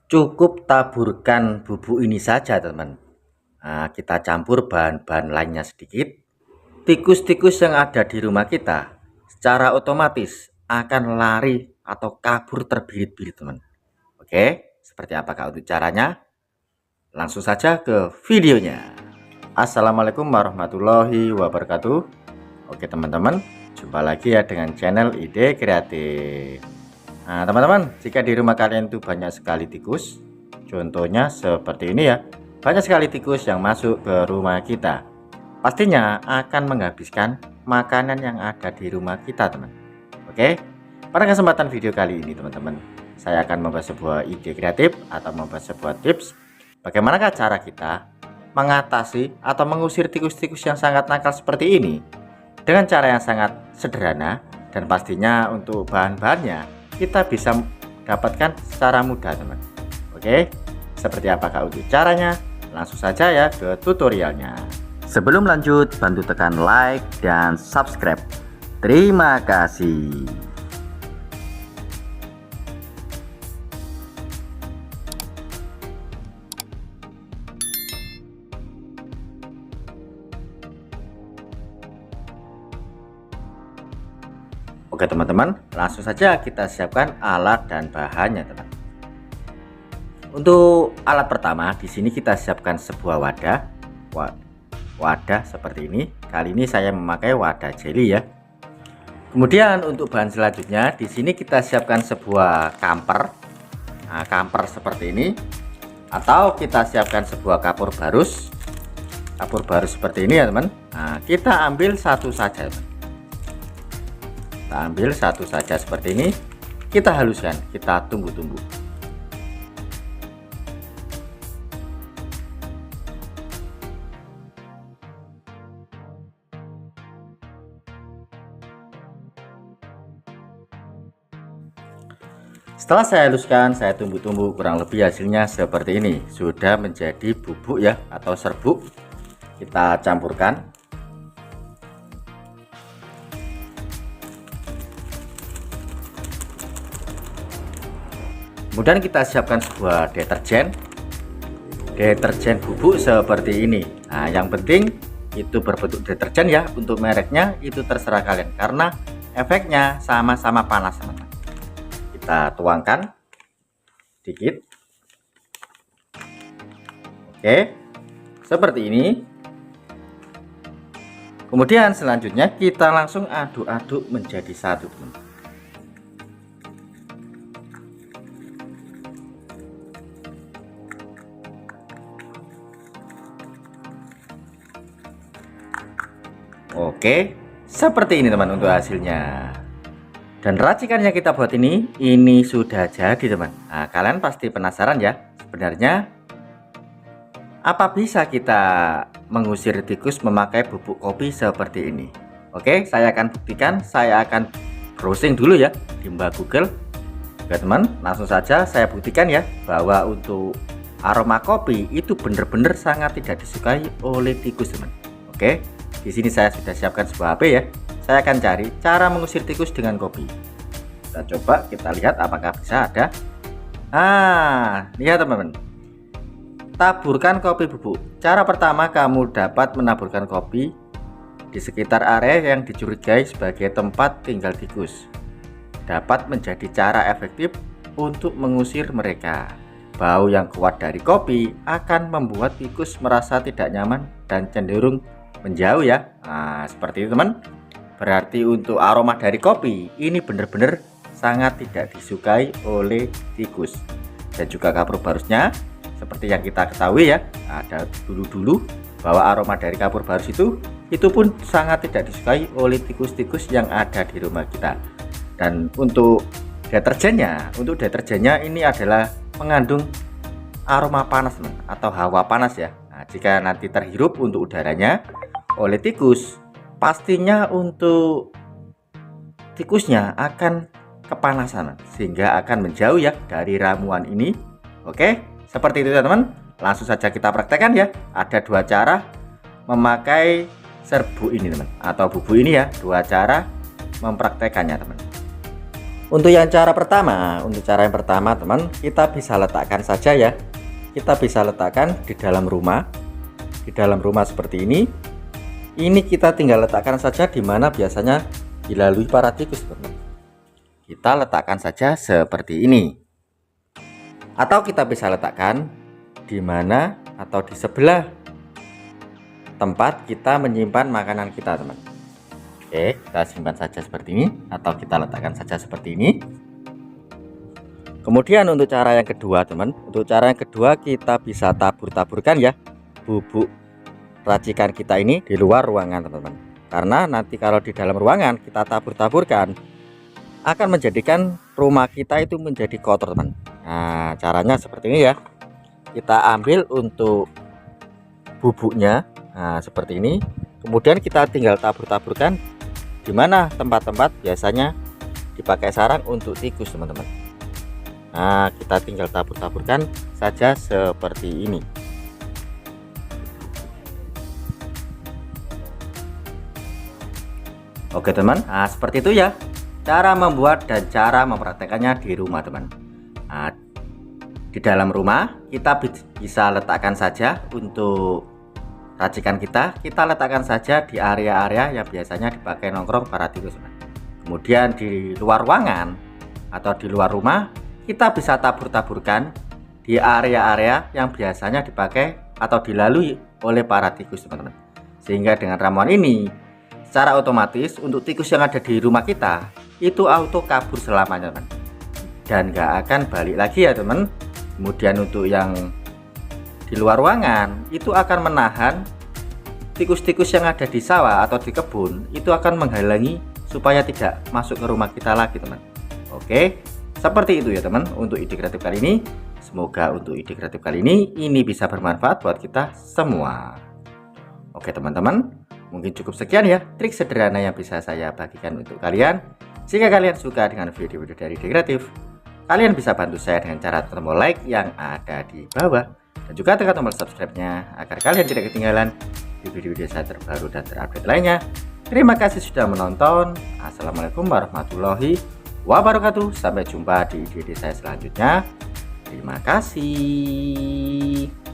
Cukup taburkan bubuk ini saja, teman. Nah, kita campur bahan-bahan lainnya sedikit. Tikus-tikus yang ada di rumah kita secara otomatis akan lari atau kabur terbirit-birit, teman. Oke, seperti apakah untuk caranya? Langsung saja ke videonya. Assalamualaikum warahmatullahi wabarakatuh. Oke teman-teman, jumpa lagi ya dengan channel Ide Kreatif. Nah teman-teman, jika di rumah kalian itu banyak sekali tikus, contohnya seperti ini ya, banyak sekali tikus yang masuk ke rumah kita, pastinya akan menghabiskan makanan yang ada di rumah kita, teman. Oke, pada kesempatan video kali ini teman-teman, saya akan membahas sebuah ide kreatif atau membahas sebuah tips bagaimanakah cara kita mengatasi atau mengusir tikus-tikus yang sangat nakal seperti ini dengan cara yang sangat sederhana, dan pastinya untuk bahan-bahannya kita bisa dapatkan secara mudah, teman. Oke, seperti apakah untuk caranya? Langsung saja ya ke tutorialnya. Sebelum lanjut, bantu tekan like dan subscribe. Terima kasih. Oke teman-teman, langsung saja kita siapkan alat dan bahannya, teman. Untuk alat pertama, di sini kita siapkan sebuah wadah seperti ini. Kali ini saya memakai wadah jelly ya. Kemudian untuk bahan selanjutnya, di sini kita siapkan sebuah kamper. Nah, kamper seperti ini, atau kita siapkan sebuah kapur barus. Kapur barus seperti ini ya, teman. Nah, kita ambil satu saja, teman. Kita ambil satu saja seperti ini, kita haluskan, kita tunggu-tunggu. Setelah saya haluskan, saya tunggu-tunggu, kurang lebih hasilnya seperti ini. Sudah menjadi bubuk ya, atau serbuk. Kita campurkan. Kemudian kita siapkan sebuah deterjen bubuk seperti ini. Nah, yang penting itu berbentuk deterjen ya. Untuk mereknya itu terserah kalian, karena efeknya sama-sama panas, teman. Kita tuangkan sedikit. Oke, seperti ini. Kemudian selanjutnya kita langsung aduk-aduk menjadi satu, teman. Oke, seperti ini teman untuk hasilnya. Dan racikan yang kita buat ini sudah jadi, teman. Nah, kalian pasti penasaran ya, sebenarnya apa bisa kita mengusir tikus memakai bubuk kopi seperti ini? Oke, saya akan buktikan. Saya akan browsing dulu ya di Mbak Google. Oke teman, langsung saja saya buktikan ya bahwa untuk aroma kopi itu benar-benar sangat tidak disukai oleh tikus, teman. Oke, di sini saya sudah siapkan sebuah HP ya. Saya akan cari cara mengusir tikus dengan kopi. Kita coba, kita lihat apakah bisa ada. Lihat teman-teman. Taburkan kopi bubuk. Cara pertama, kamu dapat menaburkan kopi di sekitar area yang dicurigai sebagai tempat tinggal tikus. Dapat menjadi cara efektif untuk mengusir mereka. Bau yang kuat dari kopi akan membuat tikus merasa tidak nyaman dan cenderung menjauh ya. Nah, seperti itu teman. Berarti untuk aroma dari kopi ini benar-benar sangat tidak disukai oleh tikus. Dan juga kapur barusnya, seperti yang kita ketahui ya, ada dulu bahwa aroma dari kapur barus itu pun sangat tidak disukai oleh tikus-tikus yang ada di rumah kita. Dan untuk deterjennya ini adalah mengandung aroma panas, teman, atau hawa panas ya. Nah, jika nanti terhirup untuk udaranya oleh tikus, pastinya untuk tikusnya akan kepanasan sehingga akan menjauh ya dari ramuan ini. Oke, seperti itu ya teman. Langsung saja kita praktekkan ya. Ada dua cara memakai serbuk ini, teman, atau bubuk ini ya. Dua cara mempraktekannya, teman. Untuk cara yang pertama teman, kita bisa letakkan saja ya. Kita bisa letakkan di dalam rumah. Di dalam rumah seperti ini. Ini kita tinggal letakkan saja di mana biasanya dilalui para tikus teman. Kita letakkan saja seperti ini. Atau kita bisa letakkan di mana atau di sebelah tempat kita menyimpan makanan kita teman. Oke, kita simpan saja seperti ini atau kita letakkan saja seperti ini. Kemudian untuk cara yang kedua teman, kita bisa tabur-taburkan ya bubuk racikan kita ini di luar ruangan teman-teman. Karena nanti kalau di dalam ruangan kita tabur-taburkan akan menjadikan rumah kita itu menjadi kotor teman. Nah, caranya seperti ini ya. Kita ambil untuk bubuknya, nah seperti ini. Kemudian kita tinggal tabur-taburkan di mana tempat-tempat biasanya dipakai sarang untuk tikus teman-teman. Nah, kita tinggal tabur-taburkan saja seperti ini. Oke teman, nah seperti itu ya cara membuat dan cara mempraktekannya di rumah teman. Nah, di dalam rumah kita bisa letakkan saja untuk racikan kita letakkan saja di area-area yang biasanya dipakai nongkrong para tikus. Kemudian di luar ruangan atau di luar rumah kita bisa tabur-taburkan di area-area yang biasanya dipakai atau dilalui oleh para tikus teman-teman. Sehingga dengan ramuan ini secara otomatis untuk tikus yang ada di rumah kita itu auto kabur selamanya teman, dan gak akan balik lagi ya teman. Kemudian untuk yang di luar ruangan itu akan menahan tikus-tikus yang ada di sawah atau di kebun, itu akan menghalangi supaya tidak masuk ke rumah kita lagi teman. Oke, seperti itu ya teman untuk ide kreatif kali ini. Semoga untuk ide kreatif kali ini bisa bermanfaat buat kita semua. Oke teman-teman, mungkin cukup sekian ya trik sederhana yang bisa saya bagikan untuk kalian. Jika kalian suka dengan video-video dari ide kreatif, kalian bisa bantu saya dengan cara tekan tombol like yang ada di bawah, dan juga tekan tombol subscribe-nya agar kalian tidak ketinggalan di video-video saya terbaru dan terupdate lainnya. Terima kasih sudah menonton. Assalamualaikum warahmatullahi wabarakatuh. Sampai jumpa di video saya selanjutnya. Terima kasih.